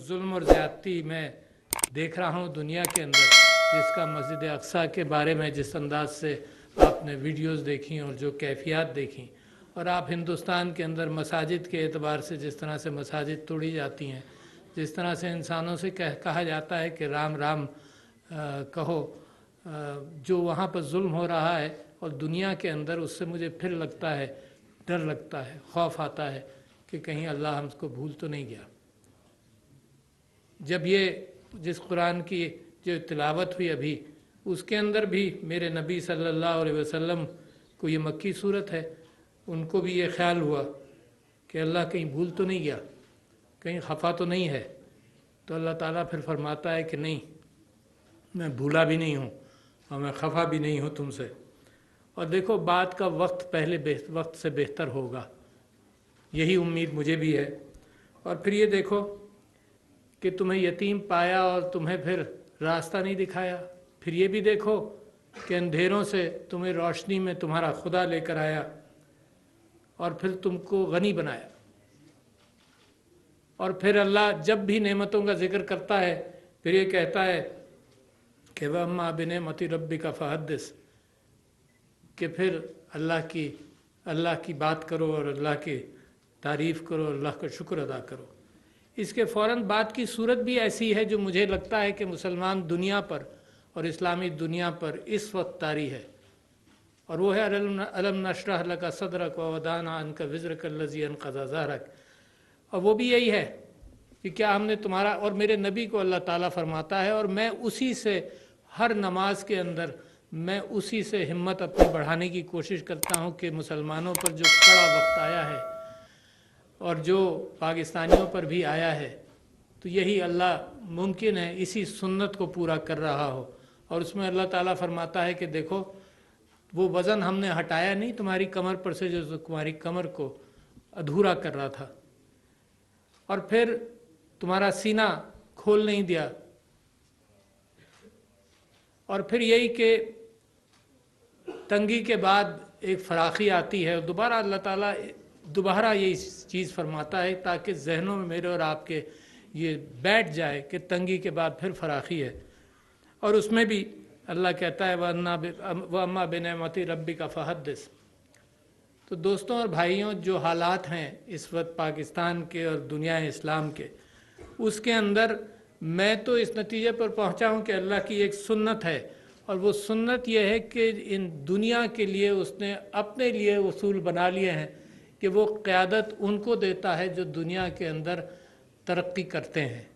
जुल्म और ज़्यादती मैं देख रहा हूँ दुनिया के अंदर, जिसका मस्जिद अक्सा के बारे में जिस अंदाज से आपने वीडियोस देखी और जो कैफियत देखी, और आप हिंदुस्तान के अंदर मसाजिद के एतबार से जिस तरह से मसाजिद तोड़ी जाती हैं, जिस तरह से इंसानों से कहा जाता है कि राम राम कहो, जो वहाँ पर जुल्म हो रहा है और दुनिया के अंदर, उससे मुझे फिर लगता है, डर लगता है, खौफ आता है कि कहीं अल्लाह हमको भूल तो नहीं गया। जब ये जिस कुरान की जो तिलावत हुई अभी, उसके अंदर भी मेरे नबी सल्लल्लाहु अलैहि वसल्लम को, ये मक्की सूरत है, उनको भी ये ख्याल हुआ कि अल्लाह कहीं भूल तो नहीं गया, कहीं खफा तो नहीं है। तो अल्लाह ताला फिर फरमाता है कि नहीं, मैं भूला भी नहीं हूँ और मैं खफा भी नहीं हूँ तुमसे। और देखो, बात का वक्त पहले वक्त से बेहतर होगा, यही उम्मीद मुझे भी है। और फिर ये देखो कि तुम्हें यतीम पाया और तुम्हें फिर रास्ता नहीं दिखाया। फिर ये भी देखो कि अंधेरों से तुम्हें रोशनी में तुम्हारा खुदा लेकर आया और फिर तुमको गनी बनाया। और फिर अल्लाह जब भी नेमतों का जिक्र करता है फिर ये कहता है कि वह अम्मा बिनेमति रब्बिका फहद्दिस, कि फिर अल्लाह की बात करो और अल्लाह की तारीफ़ करो, अल्लाह का शुक्र अदा करो। इसके फ़ौरन बाद की सूरत भी ऐसी है जो मुझे लगता है कि मुसलमान दुनिया पर और इस्लामी दुनिया पर इस वक्त तारी है, और वो है अलम नशरह लका सदरक व वदाना अन्का विज़रक अल्लज़ी अनक़ज़ा ज़हरक। और वो भी यही है कि क्या हमने तुम्हारा, और मेरे नबी को अल्लाह ताला फरमाता है, और मैं उसी से हर नमाज के अंदर मैं उसी से हिम्मत अपनी बढ़ाने की कोशिश करता हूँ कि मुसलमानों पर जो कड़ा वक्त आया है और जो पाकिस्तानियों पर भी आया है, तो यही अल्लाह मुमकिन है इसी सुन्नत को पूरा कर रहा हो। और उसमें अल्लाह ताला फरमाता है कि देखो, वो वज़न हमने हटाया नहीं तुम्हारी कमर पर से जो तुम्हारी कमर को अधूरा कर रहा था, और फिर तुम्हारा सीना खोल नहीं दिया। और फिर यही कि तंगी के बाद एक फराखी आती है, दोबारा अल्लाह ताला दोबारा यही चीज़ फरमाता है ताकि जहनों में मेरे और आपके ये बैठ जाए कि तंगी के बाद फिर फराखी है। और उसमें भी अल्लाह कहता है व अम्मा बिनेमति रब्बिका फहद्दिस। तो दोस्तों और भाइयों, जो हालात हैं इस वक्त पाकिस्तान के और दुनिया इस्लाम के, उसके अंदर मैं तो इस नतीजे पर पहुंचा हूं कि अल्लाह की एक सुन्नत है, और वो सुन्नत ये है कि इन दुनिया के लिए उसने अपने लिए उसूल बना लिए हैं कि वो क़यादत उनको देता है जो दुनिया के अंदर तरक्की करते हैं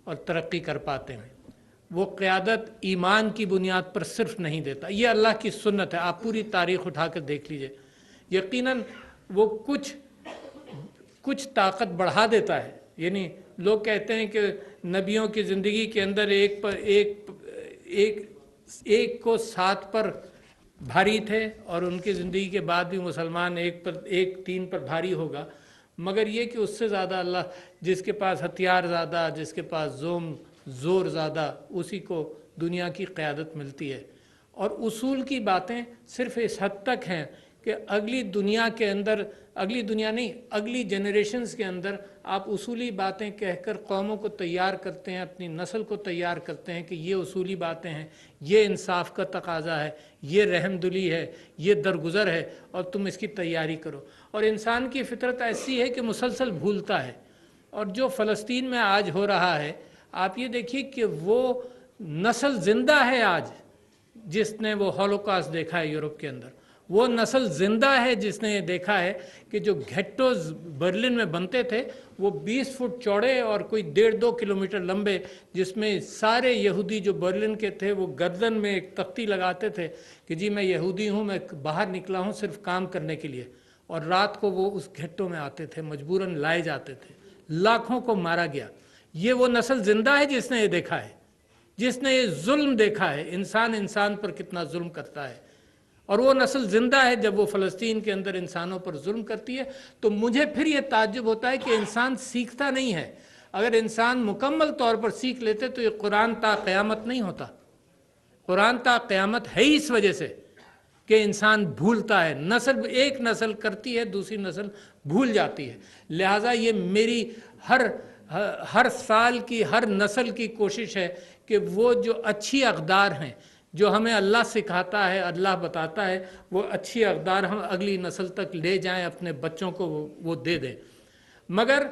और तरक्की कर पाते हैं। वो क़यादत ईमान की बुनियाद पर सिर्फ नहीं देता, ये अल्लाह की सुन्नत है। आप पूरी तारीख़ उठा कर देख लीजिए, यकीनन वो कुछ ताकत बढ़ा देता है। यानी लोग कहते हैं कि नबियों की ज़िंदगी के अंदर एक को 7 पर भारी थे, और उनकी ज़िंदगी के बाद भी मुसलमान एक 3 पर भारी होगा। मगर ये कि उससे ज़्यादा अल्लाह, जिसके पास हथियार ज़्यादा, जिसके पास ज़ोर ज़्यादा, उसी को दुनिया की क़यादत मिलती है। और उसूल की बातें सिर्फ़ इस हद तक हैं कि अगली दुनिया के अंदर, अगली दुनिया नहीं, अगली जनरेशन्स के अंदर आप उसूली बातें कहकर कौमों को तैयार करते हैं, अपनी नस्ल को तैयार करते हैं कि ये उसूली बातें हैं, ये इंसाफ का तकाजा है, ये रहमदिली है, ये दरगुज़र है, और तुम इसकी तैयारी करो। और इंसान की फितरत ऐसी है कि मुसलसल भूलता है। और जो फ़लस्तीन में आज हो रहा है, आप ये देखिए कि वो नस्ल ज़िंदा है आज, जिसने वो हॉलोकॉस्ट देखा है यूरोप के अंदर। वो नस्ल ज़िंदा है जिसने ये देखा है कि जो घेट्टोज बर्लिन में बनते थे, वो 20 फुट चौड़े और कोई 1.5-2 किलोमीटर लंबे, जिसमें सारे यहूदी जो बर्लिन के थे वो गर्दन में एक तख्ती लगाते थे कि जी मैं यहूदी हूँ, मैं बाहर निकला हूँ सिर्फ काम करने के लिए। और रात को वो उस घेट्टों में आते थे, मजबूरन लाए जाते थे, लाखों को मारा गया। ये वो नस्ल ज़िंदा है जिसने ये देखा है, जिसने ये जुल्म देखा है, इंसान पर कितना जुल्म करता है। और वो नस्ल ज़िंदा है जब वो फ़लस्तीन के अंदर इंसानों पर जुल्म करती है। तो मुझे फिर ये ताज्जुब होता है कि इंसान सीखता नहीं है। अगर इंसान मुकम्मल तौर पर सीख लेते तो ये कुरान ता क़यामत नहीं होता। कुरान ता क़यामत है ही इस वजह से कि इंसान भूलता है, एक नस्ल करती है, दूसरी नस्ल भूल जाती है। लिहाजा ये मेरी हर ہر سال کی ہر نسل کی کوشش ہے کہ وہ جو اچھی اقدار ہیں جو ہمیں اللہ سکھاتا ہے، اللہ بتاتا ہے، وہ اچھی اقدار ہم اگلی نسل تک لے جائیں، اپنے بچوں کو وہ دے دیں۔ مگر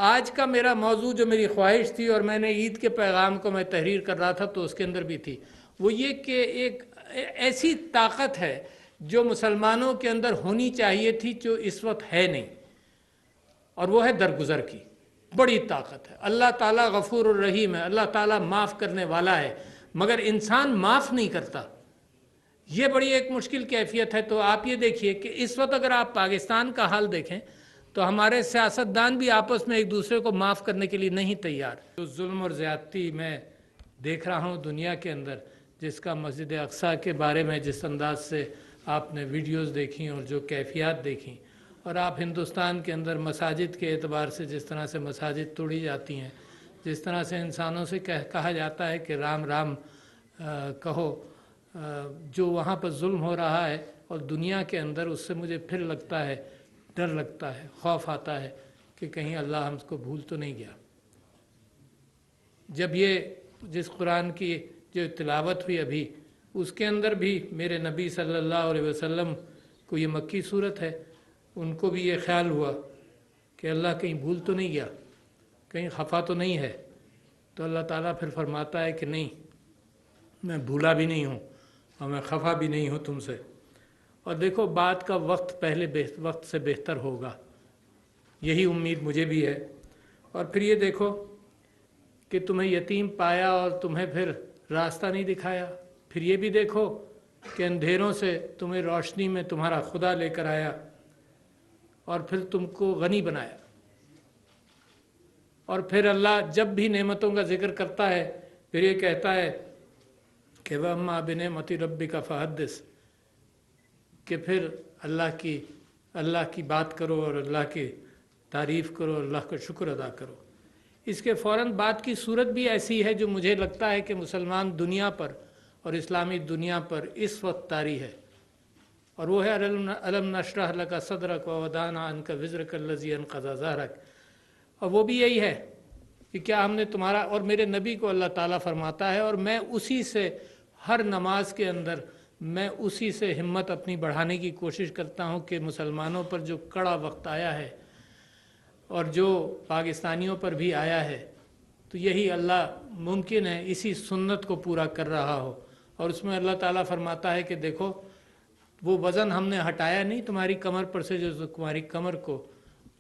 آج کا میرا موضوع جو میری خواہش تھی، اور میں نے عید کے پیغام کو میں تحریر کر رہا تھا تو اس کے اندر بھی تھی، وہ یہ کہ ایک ایسی طاقت ہے جو مسلمانوں کے اندر ہونی چاہیے تھی جو اس وقت ہے نہیں، اور وہ ہے درگزر کی بڑی طاقت ہے۔ اللہ تعالیٰ غفور الرحیم ہے، اللہ تعالیٰ معاف کرنے والا ہے، مگر انسان معاف نہیں کرتا۔ یہ بڑی ایک مشکل کیفیت ہے۔ تو آپ یہ دیکھیے کہ اس وقت اگر آپ پاکستان کا حال دیکھیں تو ہمارے سیاستدان بھی آپس میں ایک دوسرے کو معاف کرنے کے لیے نہیں تیار۔ جو ظلم اور زیادتی میں دیکھ رہا ہوں دنیا کے اندر، جس کا مسجد اقصیٰ کے بارے میں جس انداز سے آپ نے ویڈیوز دیکھیں اور جو کیفیات دیکھیں، اور آپ ہندوستان کے اندر مساجد کے اعتبار سے جس طرح سے مساجد توڑی جاتی ہیں، جس طرح سے انسانوں سے کہا جاتا ہے کہ رام رام کہو، جو وہاں پر ظلم ہو رہا ہے اور دنیا کے اندر، اس سے مجھے پھر لگتا ہے، ڈر لگتا ہے، خوف آتا ہے کہ کہیں اللہ ہم کو بھول تو نہیں گیا۔ جب یہ جس قرآن کی جو تلاوت ہوئی ابھی، اس کے اندر بھی میرے نبی صلی اللہ علیہ وسلم کو، یہ مکی صورت ہے، ان کو بھی یہ خیال ہوا کہ اللہ کہیں بھول تو نہیں گیا، کہیں خفا تو نہیں ہے۔ تو اللہ تعالیٰ پھر فرماتا ہے کہ نہیں، میں بھولا بھی نہیں ہوں اور میں خفا بھی نہیں ہوں تم سے، اور دیکھو بات کا وقت پہلے وقت سے بہتر ہوگا، یہی امید مجھے بھی ہے۔ اور پھر یہ دیکھو کہ تمہیں یتیم پایا اور تمہیں پھر راستہ نہیں دکھایا، پھر یہ بھی دیکھو کہ اندھیروں سے تمہیں روشنی میں تمہارا خدا لے کر آیا اور پھر تم کو غنی بنایا۔ اور پھر اللہ جب بھی نعمتوں کا ذکر کرتا ہے پھر یہ کہتا ہے کہ وَأَمَّا بِنِعْمَتِ رَبِّكَ فَحَدِّثْ، کہ پھر اللہ کی بات کرو اور اللہ کی تعریف کرو، اللہ کا شکر ادا کرو۔ اس کے فوراً بعد کی صورت بھی ایسی ہے جو مجھے لگتا ہے کہ مسلمان دنیا پر اور اسلامی دنیا پر اس وقت طاری ہے، اور وہ ہے أَلَمْ نَشْرَحْ لَكَ صَدْرَكَ وَوَضَعْنَا عَنْكَ وِزْرَكَ الَّذِي أَنقَضَ ظَهْرَكَ۔ اور وہ بھی یہی ہے کہ کیا ہم نے تمہارا، اور میرے نبی کو اللہ تعالیٰ فرماتا ہے، اور میں اسی سے ہر نماز کے اندر میں اسی سے ہمت اپنی بڑھانے کی کوشش کرتا ہوں کہ مسلمانوں پر جو کڑا وقت آیا ہے اور جو پاکستانیوں پر بھی آیا ہے، تو یہی اللہ ممکن ہے اسی سنت کو پورا کر رہا ہو۔ اور اس میں اللہ تعالیٰ فرماتا ہے کہ دیکھو وہ وزن ہم نے ہٹایا نہیں تمہاری کمر پر سے جو تمہاری کمر کو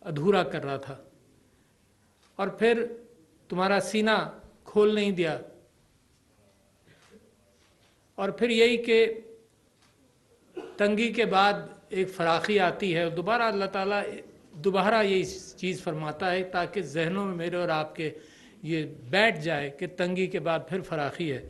ادھورا کر رہا تھا، اور پھر تمہارا سینہ کھول نہیں دیا، اور پھر یہی کہ تنگی کے بعد ایک فراخی آتی ہے، اور دوبارہ اللہ تعالیٰ دوبارہ یہی چیز فرماتا ہے تاکہ ذہنوں میں میرے اور آپ کے یہ بیٹھ جائے کہ تنگی کے بعد پھر فراخی ہے۔